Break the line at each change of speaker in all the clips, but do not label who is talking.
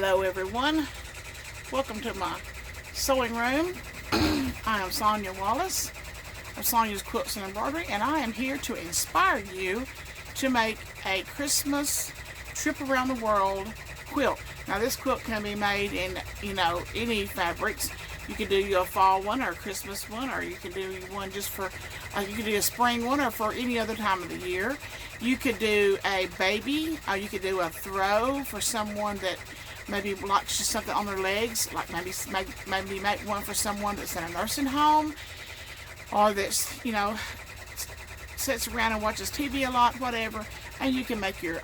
Hello everyone, welcome to my sewing room. I am Sonya Wallace of Sonya's Quilts and Embroidery, and I am here to inspire you to make a Christmas trip around the world quilt. Now this quilt can be made in, any fabrics. You could do your fall one or a Christmas one, or you could do one just for, you could do a spring one or for any other time of the year. You could do a baby, or you could do a throw for someone that maybe likes just something on their legs, like maybe make one for someone that's in a nursing home, or that's, sits around and watches TV a lot, whatever. And you can make your,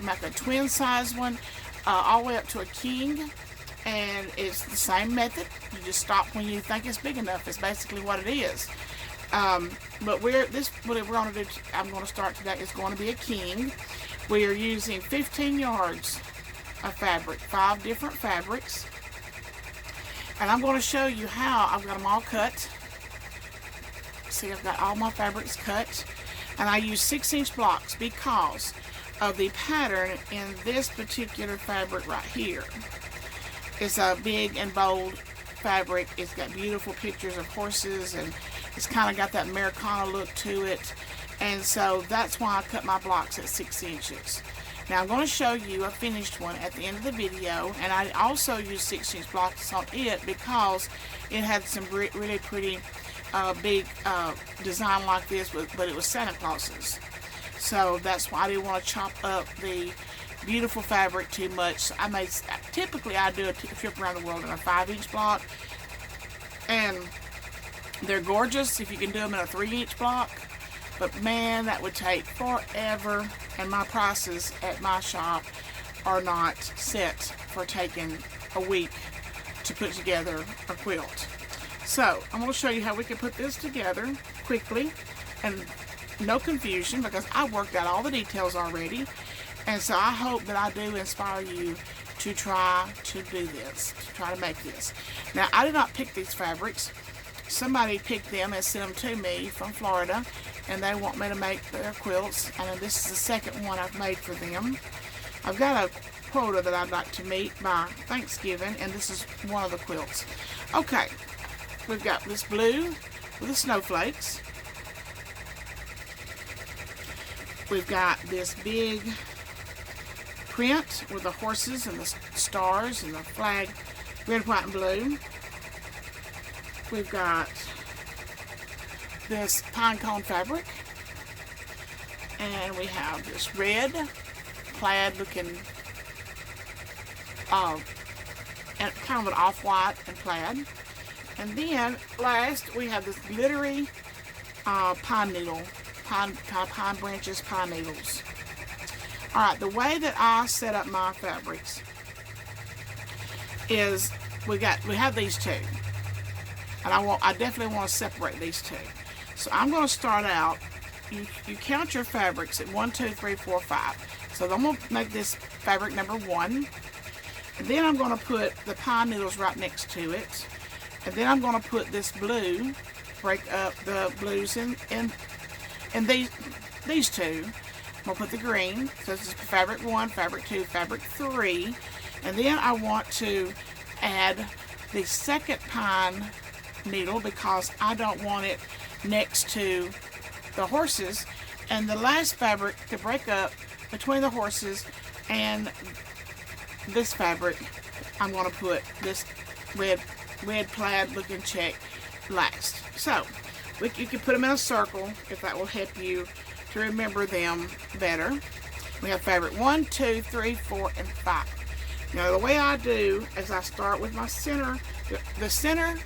make a twin size one, all the way up to a king. And it's the same method. You just stop when you think it's big enough. It's basically what it is. But what we're going to do, I'm going to start today, is going to be a king. We are using 15 yards of fabric, 5 different fabrics. And I'm going to show you how I've got them all cut. See, I've got all my fabrics cut. And I use 6-inch blocks because of the pattern in this particular fabric right here. It's a big and bold fabric. It's got beautiful pictures of horses, and it's kind of got that Americana look to it. And so that's why I cut my blocks at 6 inches. Now I'm going to show you a finished one at the end of the video, and I also use 6-inch blocks on it because it had some really pretty big design like this, but it was Santa Claus's. So that's why I didn't want to chop up the beautiful fabric too much. Typically I do a trip around the world in a 5-inch block, and they're gorgeous if you can do them in a 3-inch block, but man, that would take forever, and my prices at my shop are not set for taking a week to put together a quilt. So I'm going to show you how we can put this together quickly and no confusion, because I worked out all the details already. And so I hope that I do inspire you to try to do this, to try to make this. Now, I did not pick these fabrics. Somebody picked them and sent them to me from Florida, and they want me to make their quilts. And this is the second one I've made for them. I've got a quota that I'd like to meet by Thanksgiving, and this is one of the quilts. Okay, we've got this blue with the snowflakes. We've got this big print with the horses and the stars and the flag, red, white, and blue. We've got this pine cone fabric, and we have this red plaid looking, and kind of an off-white and plaid. And then last we have this glittery pine needle, pine branches, pine needles. Alright, the way that I set up my fabrics is we have these two, and I definitely want to separate these two. So I'm going to start out, you count your fabrics at 1, 2, 3, 4, 5. So I'm going to make this fabric number 1, and then I'm going to put the pine needles right next to it, and then I'm going to put this blue, break up the blues in these two. I'm going to put the green, so this is fabric 1, fabric 2, fabric 3, and then I want to add the second pine needle because I don't want it next to the horses, and the last fabric to break up between the horses and this fabric, I'm going to put this red plaid looking check last. So you can put them in a circle if that will help you to remember them better. We have fabric 1, 2, 3, 4, and 5. Now the way I do is I start with my center. The center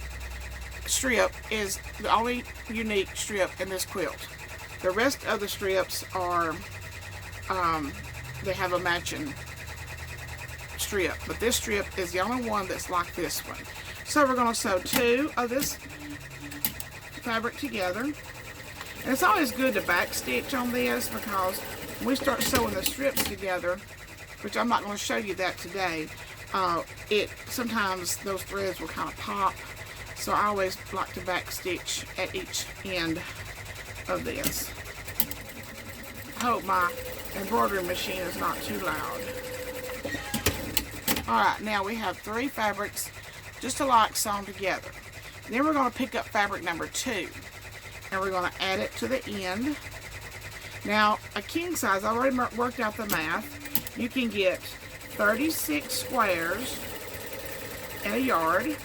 strip is the only unique strip in this quilt. The rest of the strips are, they have a matching strip, but this strip is the only one that's like this one. So we're going to sew 2 of this fabric together. And it's always good to back stitch on this, because when we start sewing the strips together, which I'm not going to show you that today, sometimes those threads will kind of pop. So I always like to back stitch at each end of this. I hope my embroidery machine is not too loud. Alright, now we have 3 fabrics just alike sewn together. Then we're going to pick up fabric number 2. And we're going to add it to the end. Now, a king size, I already worked out the math. You can get 36 squares in a yard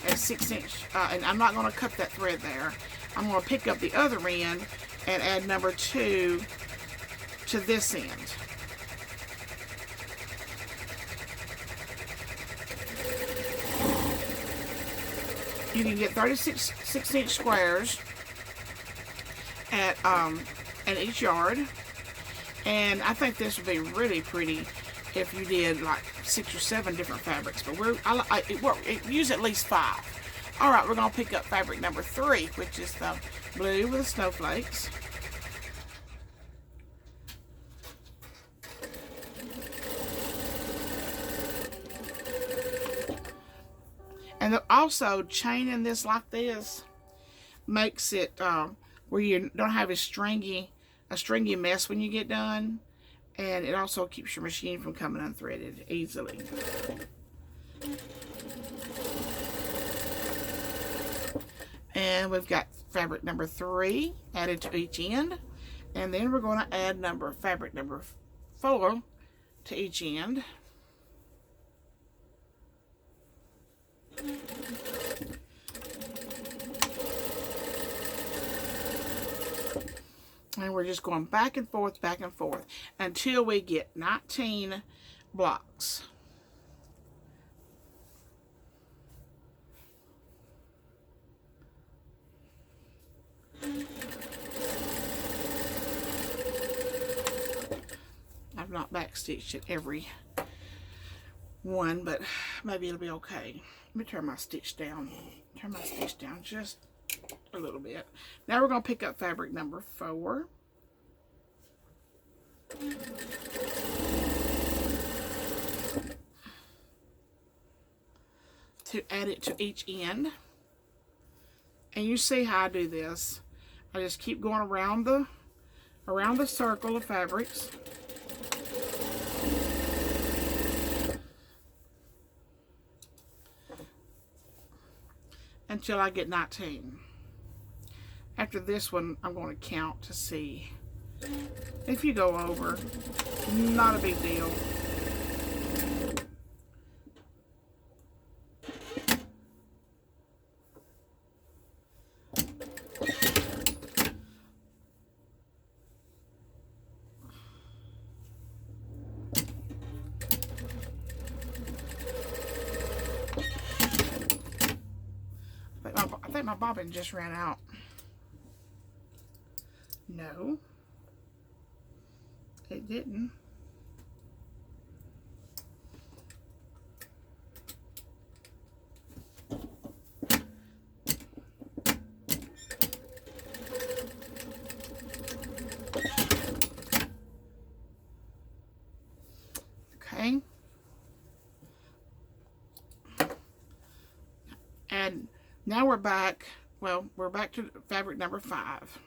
at 6 inch. And I'm not going to cut that thread there. I'm going to pick up the other end and add number 2 to this end. You can get 36 6-inch squares at in each yard, and I think this would be really pretty if you did like 6 or 7 different fabrics. But use at least 5. All right, we're gonna pick up fabric number 3, which is the blue with the snowflakes. And also, chaining this like this makes it where you don't have a stringy mess when you get done. And it also keeps your machine from coming unthreaded easily. And we've got fabric number 3 added to each end. And then we're going to add fabric number 4 to each end. And we're just going back and forth until we get 19 blocks. I've not backstitched it every one, but maybe it'll be okay. Let me turn my stitch down. Turn my stitch down just a little bit. Now we're going to pick up fabric number 4. To add it to each end. And you see how I do this. I just keep going around the circle of fabrics. Until I get 19. After this one, I'm going to count to see. If you go over, not a big deal. I think my bobbin just ran out. No, it didn't. Okay. And now we're back. Well, we're back to fabric number 5.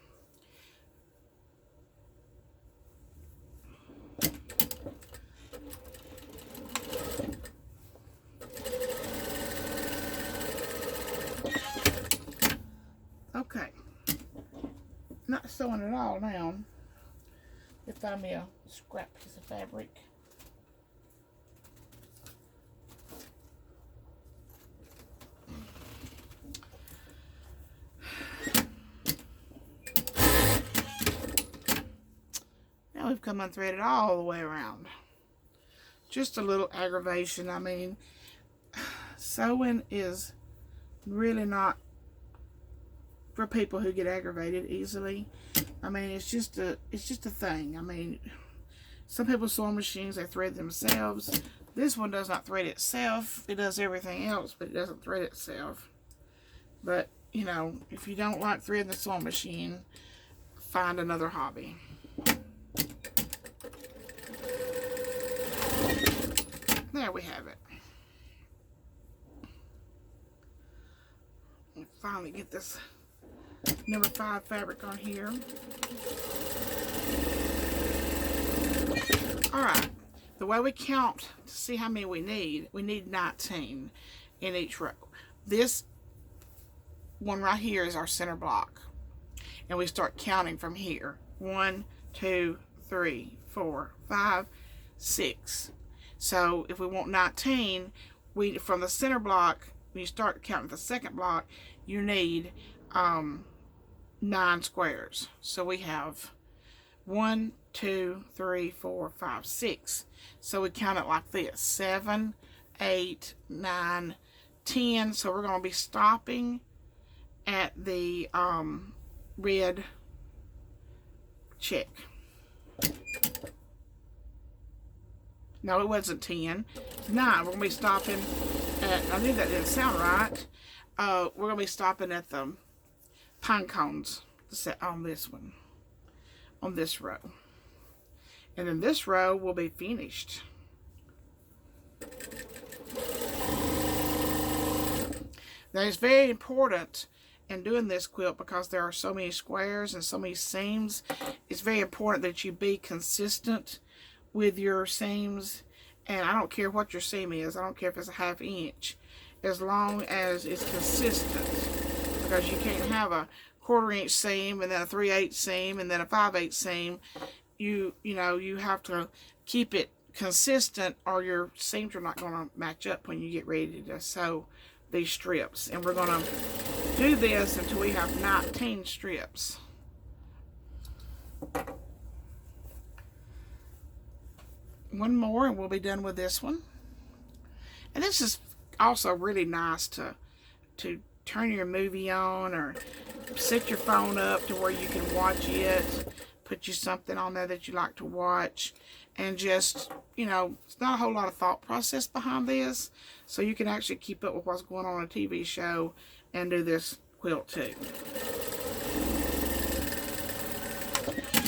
Okay. Not sewing it all down. If find me a scrap piece of fabric. Now we've come unthreaded all the way around. Just a little aggravation. I mean, sewing is really not for people who get aggravated easily. I mean, it's just a thing. I mean, some people's sewing machines, they thread themselves. This one does not thread itself. It does everything else, but it doesn't thread itself. But, you know, if you don't like threading the sewing machine, find another hobby. There we have it. And finally get this number 5 fabric on here. Alright, the way we count to see how many we need 19 in each row. This one right here is our center block. And we start counting from here. 1, 2, 3, 4, 5, 6. So if we want 19, from the center block, when you start counting the second block, you need 9 squares. So we have 1, 2, 3, 4, 5, 6. So we count it like this: 7, 8, 9, 10. So we're going to be stopping at the red check. No, it wasn't 10. 9. We're going to be stopping at, I knew that didn't sound right. We're going to be stopping at the pine cones on this one, on this row. And then this row will be finished. Now it's very important in doing this quilt, because there are so many squares and so many seams. It's very important that you be consistent with your seams. And I don't care what your seam is. I don't care if it's a 1/2 inch, as long as it's consistent, because you can't have a 1/4 inch seam and then a 3/8 seam and then a 5/8 seam. You know, you have to keep it consistent, or your seams are not going to match up when you get ready to sew these strips. And we're going to do this until we have 19 strips. One more and we'll be done with this one. And this is also really nice to turn your movie on, or set your phone up to where you can watch it, put you something on there that you like to watch, and just, you know, it's not a whole lot of thought process behind this, so you can actually keep up with what's going on a TV show and do this quilt too.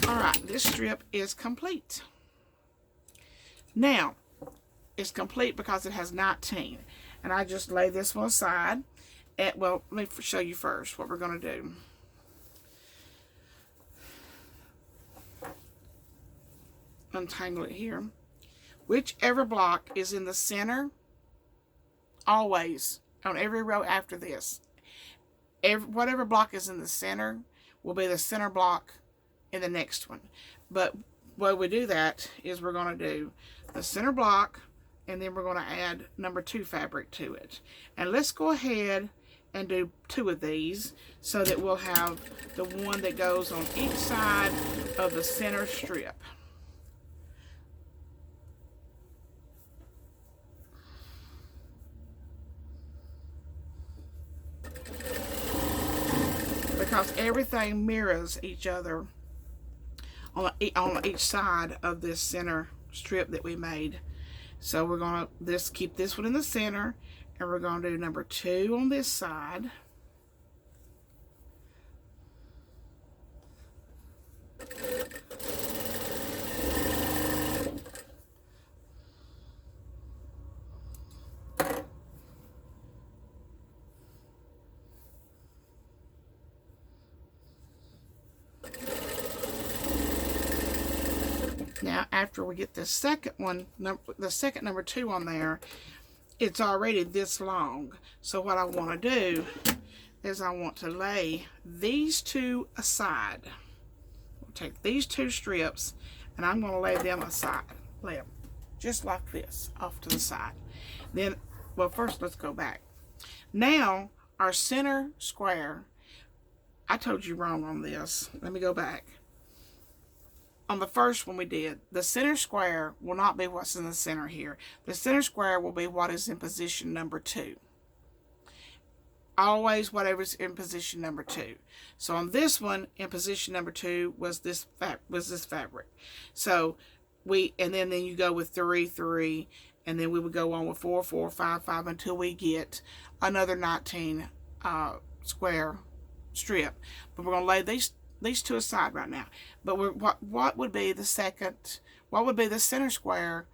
Alright, this strip is complete. Now, it's complete because it has 19. And I just lay this one aside. Well, let me show you first what we're going to do. Untangle it here. Whichever block is in the center, always, on every row after this, whatever block is in the center will be the center block in the next one. But way we do that is we're going to do the center block, and then we're going to add number 2 fabric to it. And let's go ahead and do 2 of these, so that we'll have the one that goes on each side of the center strip. Because everything mirrors each other on each side of this center strip that we made. So we're going to keep this one in the center, and we're going to do number 2 on this side. Now, after we get the second one, the second number 2 on there, it's already this long. So what I want to do is I want to lay these 2 aside. We'll take these 2 strips, and I'm going to lay them aside. Lay them just like this, off to the side. Then, well, first let's go back. Now, our center square, I told you wrong on this. Let me go back. On the first one we did, the center square will not be what's in the center here. The center square will be what is in position number 2. Always whatever's in position number 2. So on this one, in position number 2 was this fabric. So and then you go with 3, 3, and then we would go on with 4, 4, 5, 5 until we get another 19 square strip. But we're going to lay these 2 aside right now. But what would be the second? What would be the center square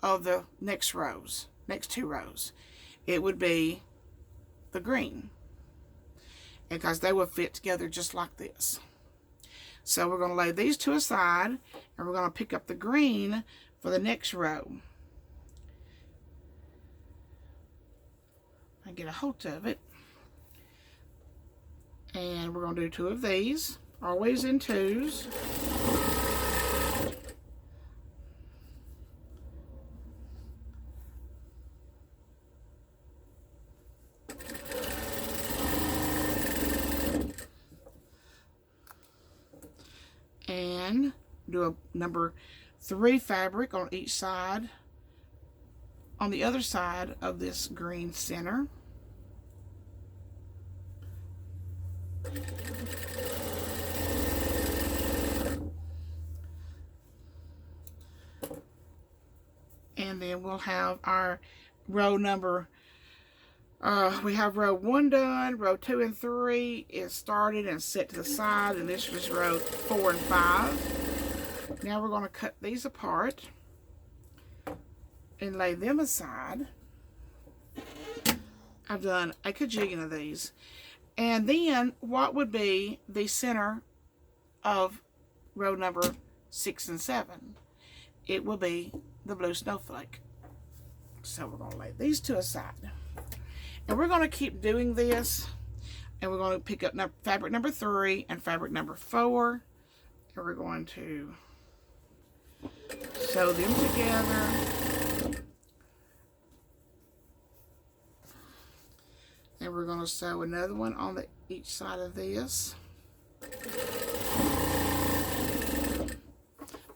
of the next 2 rows? It would be the green, because they would fit together just like this. So we're going to lay these 2 aside, and we're going to pick up the green for the next row. I get a hold of it. And we're going to do 2 of these, always in 2s. And do a number 3 fabric on each side, on the other side of this green center. And then we'll have our row number, we have row 1 done, row 2 and 3 is started and set to the side, and this was row 4 and 5. Now we're going to cut these apart and lay them aside. I've done a kajillion of these. And then what would be the center of row number 6 and 7? It will be the blue snowflake. So we're going to lay these 2 aside. And we're going to keep doing this. And we're going to pick up fabric number 3 and fabric number 4. And we're going to sew them together. And we're going to sew another one on each side of this.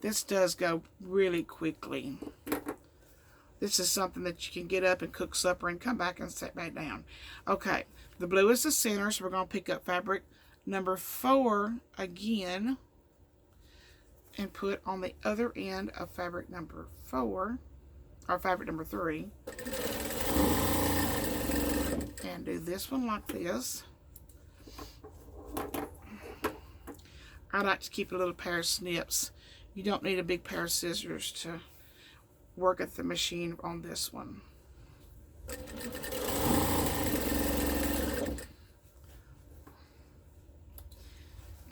This does go really quickly. This is something that you can get up and cook supper and come back and set back down. Okay, the blue is the center, so we're going to pick up fabric number 4 again and put on the other end of fabric number 4, or fabric number 3. And do this one like this. I like to keep a little pair of snips. You don't need a big pair of scissors to work at the machine on this one.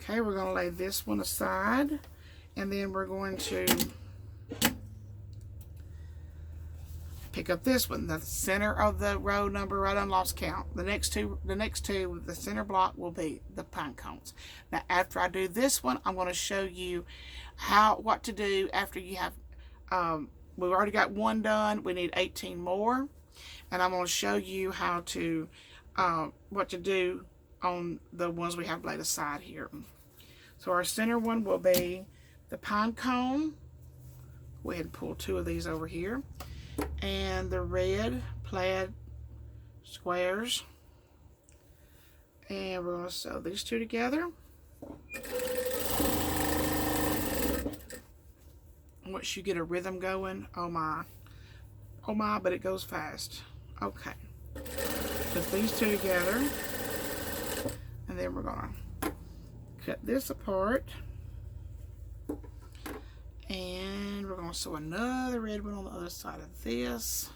Okay, we're going to lay this one aside, and then we're going to pick up this one, the center of the row number. I done lost count. The next two, the center block will be the pine cones. Now, after I do this one, I'm going to show you what to do after you have. We've already got 1 done. We need 18 more, and I'm going to show you how to what to do on the ones we have laid aside here. So our center one will be the pine cone. Go ahead and pull 2 of these over here. And the red plaid squares, and we're going to sew these 2 together. Once you get a rhythm going, oh my, but it goes fast. Okay, put these 2 together, and then we're going to cut this apart, and we're going to sew another red one on the other side of this.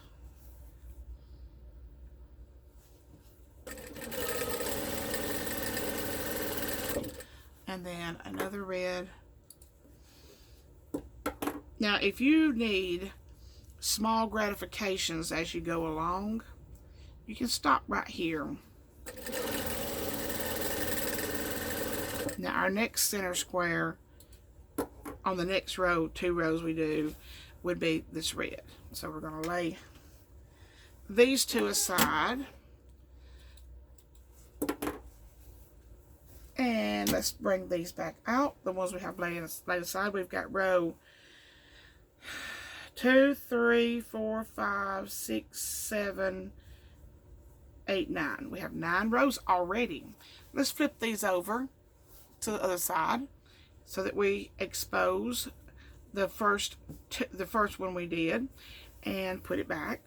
And then another red. Now, if you need small gratifications as you go along, you can stop right here. Now, our next center square on the next row, 2 rows we do, would be this red. So we're going to lay these 2 aside. And let's bring these back out. The ones we have laid aside, we've got row 2, 3, 4, 5, 6, 7, 8, 9. We have 9 rows already. Let's flip these over to the other side so that we expose the first one we did and put it back.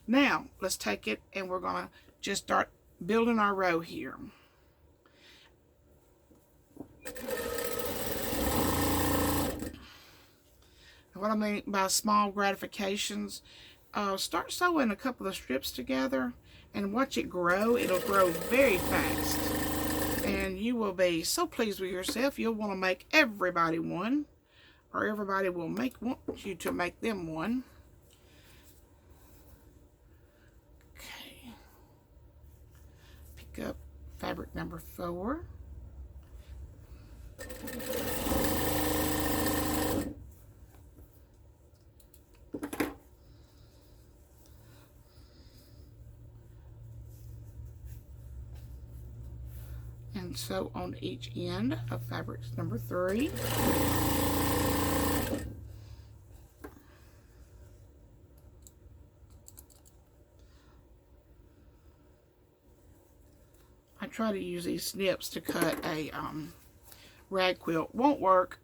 Now let's take it and we're going to just start building our row here. What I mean by small gratifications, start sewing a couple of strips together and watch it grow. It'll grow very fast, and you will be so pleased with yourself you'll want to make everybody one. or everybody will want you to make them one. Okay. Pick up fabric number 4. And sew on each end of fabric number 3. I try to use these snips to cut a rag quilt. Won't work.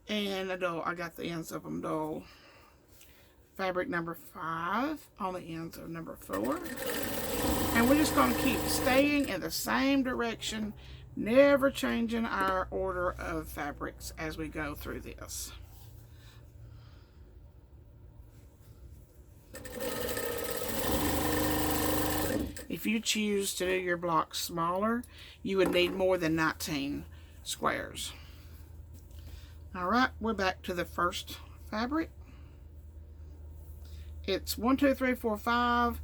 And I got the ends of them dull. Fabric number 5 on the ends of number 4. And we're just going to keep staying in the same direction, never changing our order of fabrics as we go through this. If you choose to do your blocks smaller, you would need more than 19 squares. Alright, we're back to the first fabric. It's 1, 2, 3, 4, 5.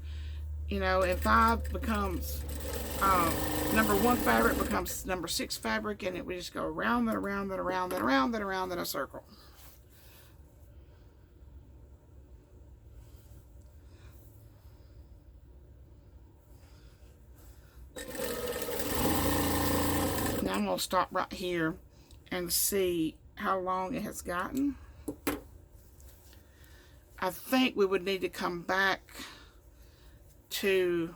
You know, and 5 becomes number 1 fabric becomes number 6 fabric, and we just go around and around and around and around and around in a circle. Now I'm going to stop right here and see how long it has gotten. I think we would need to come back to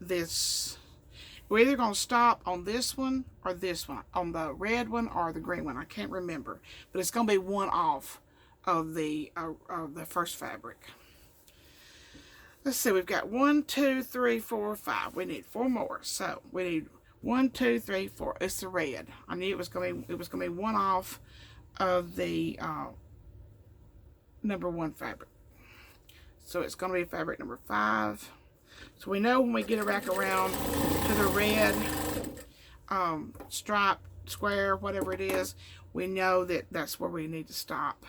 this. We're either going to stop on this one or this one, on the red one or the green one. I can't remember, but it's going to be one off of the first fabric. Let's see, we've got 1, 2, 3, 4, 5. We need 4 more, so we need 1, 2, 3, 4. It's the red. I knew it was going to be one off of the number 1 fabric. So it's going to be fabric number 5. So we know when we get it back around to the red stripe, square, whatever it is, we know that that's where we need to stop.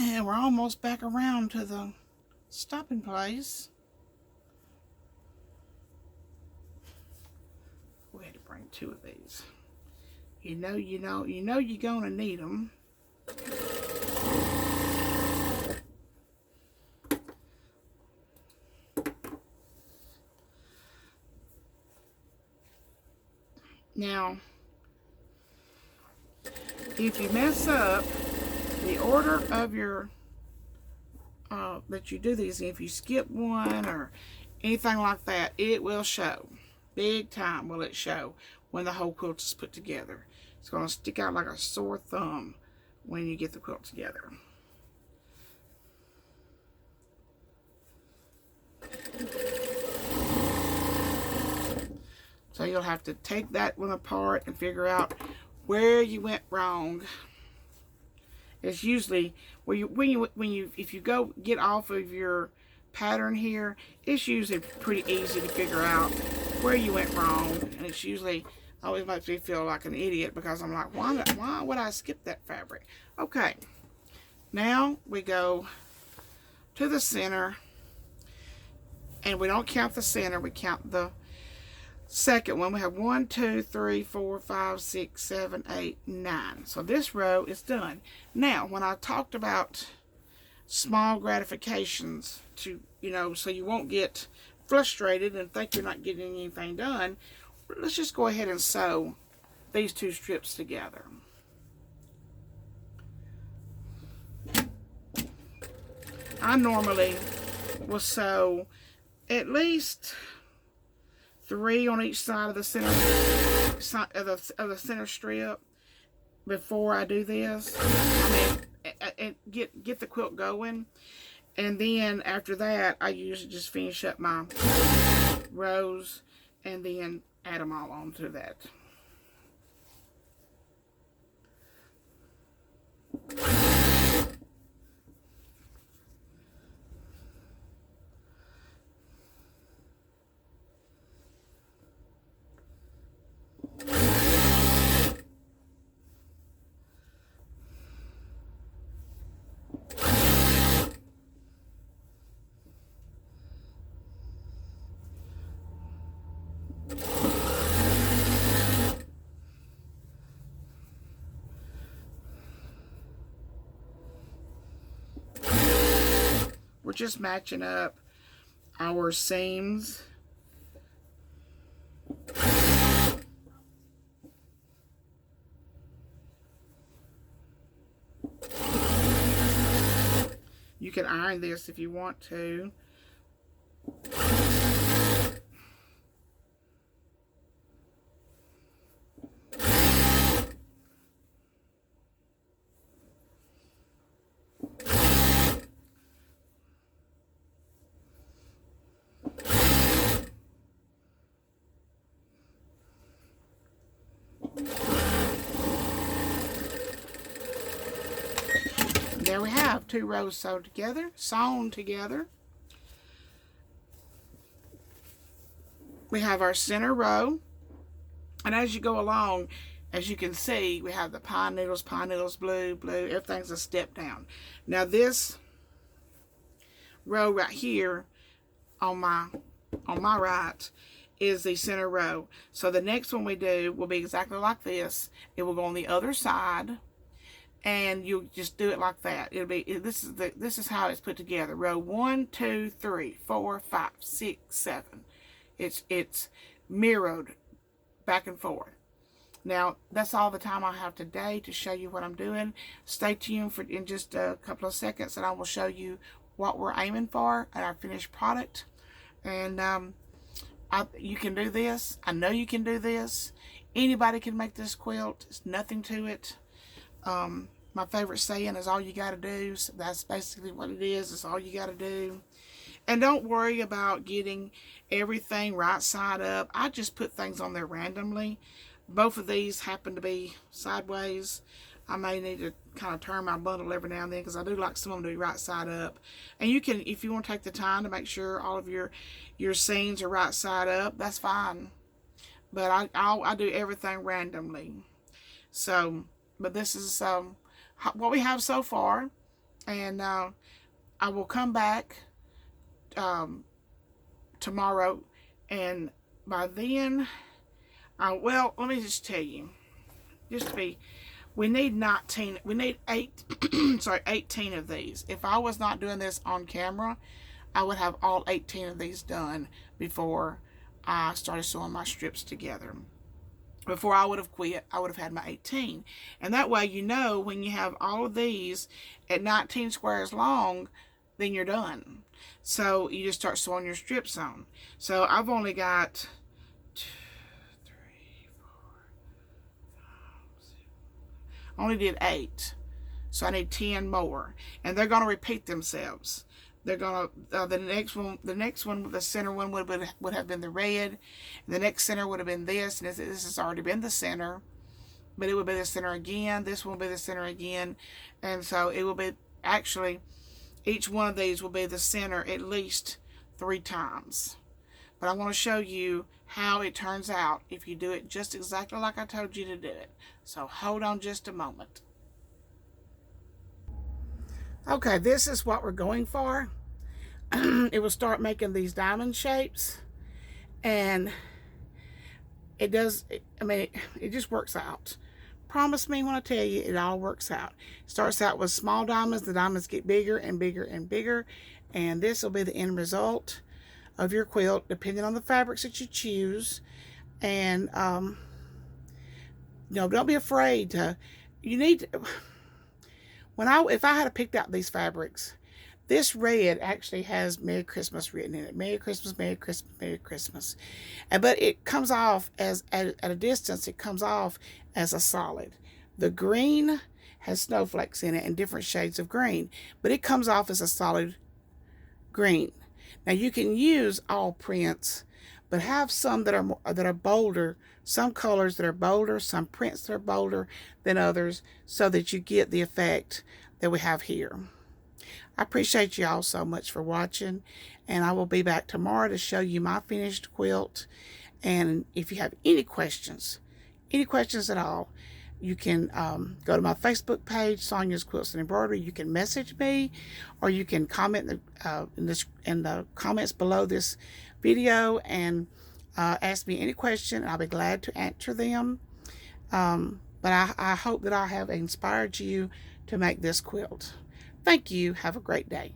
And we're almost back around to the stopping place. We had to bring 2 of these. You know you're gonna need them. Now, if you mess up the order of your that you do these, if you skip one or anything like that, it will show. Big time will it show when the whole quilt is put together. It's going to stick out like a sore thumb when you get the quilt together. So you'll have to take that one apart and figure out where you went wrong. It's usually if you go get off of your pattern here, it's usually pretty easy to figure out where you went wrong, and it's usually always makes me feel like an idiot because I'm like, why would I skip that fabric? Okay, now we go to the center, and we don't count the center, we count the second one. We have 1, 2, 3, 4, 5, 6, 7, 8, 9. So this row is done. Now, when I talked about small gratifications to, so you won't get frustrated and think you're not getting anything done, let's just go ahead and sew these two strips together. I normally will sew at least 3 on each side of the center of the center strip before I do this. I mean, get the quilt going, and then after that, I usually just finish up my rows and then add them all onto that. We're just matching up our seams. You can iron this if you want to. There we have 2 rows sewn together. We have our center row, and as you go along, as you can see, we have the pine needles, blue, everything's a step down. Now this row right here on my right is the center row. So the next one we do will be exactly like this. It will go on the other side, and you just do it like that. It'll be this is how it's put together. Row 1, 2, 3, 4, 5, 6, 7. It's mirrored back and forth. Now that's all the time I have today to show you what I'm doing. Stay tuned for in just a couple of seconds, and I will show you what we're aiming for and our finished product. And you can do this. I know you can do this. Anybody can make this quilt. It's nothing to it. My favorite saying is all you got to do. So that's basically what it is. It's all you got to do. And don't worry about getting everything right side up. I just put things on there randomly. Both of these happen to be sideways. I may need to kind of turn my bundle every now and then because I do like some of them to be right side up. And you can, if you want to take the time to make sure all of your seams are right side up, that's fine. But I do everything randomly. So, but this is what we have so far. And I will come back tomorrow, and by then, well, let me just tell you, we need 18 of these. If I was not doing this on camera, I would have all 18 of these done before I started sewing my strips together. Before I would have quit, I would have had my 18. And that way, you know, when you have all of these at 19 squares long, then you're done. So you just start sewing your strips on. So I've only got 2, 3, 4, 5, 6. I only did 8. So I need 10 more. And they're going to repeat themselves. They're going to, the next one, the center one would have been the red. The next center would have been this. And this has already been the center. But it would be the center again. This one will be the center again. And so it will be, actually, each one of these will be the center at least 3 times. But I want to show you how it turns out if you do it just exactly like I told you to do it. So hold on just a moment. Okay, this is what we're going for. It will start making these diamond shapes. And it does, it just works out. Promise me when I tell you, it all works out. It starts out with small diamonds. The diamonds get bigger and bigger and bigger. And this will be the end result of your quilt, depending on the fabrics that you choose. And don't be afraid to. You need to, if I had picked out these fabrics, this red actually has Merry Christmas written in it. Merry Christmas, Merry Christmas, Merry Christmas. But it comes off as, at a distance, it comes off as a solid. The green has snowflakes in it and different shades of green, but it comes off as a solid green. Now you can use all prints, but have some that are bolder, some colors that are bolder, some prints that are bolder than others, so that you get the effect that we have here. I appreciate you all so much for watching, and I will be back tomorrow to show you my finished quilt. And if you have any questions at all, you can go to my Facebook page, Sonya's Quilts and Embroidery. You can message me, or you can comment in the comments below this video and ask me any question. I'll be glad to answer them. But I hope that I have inspired you to make this quilt. Thank you. Have a great day.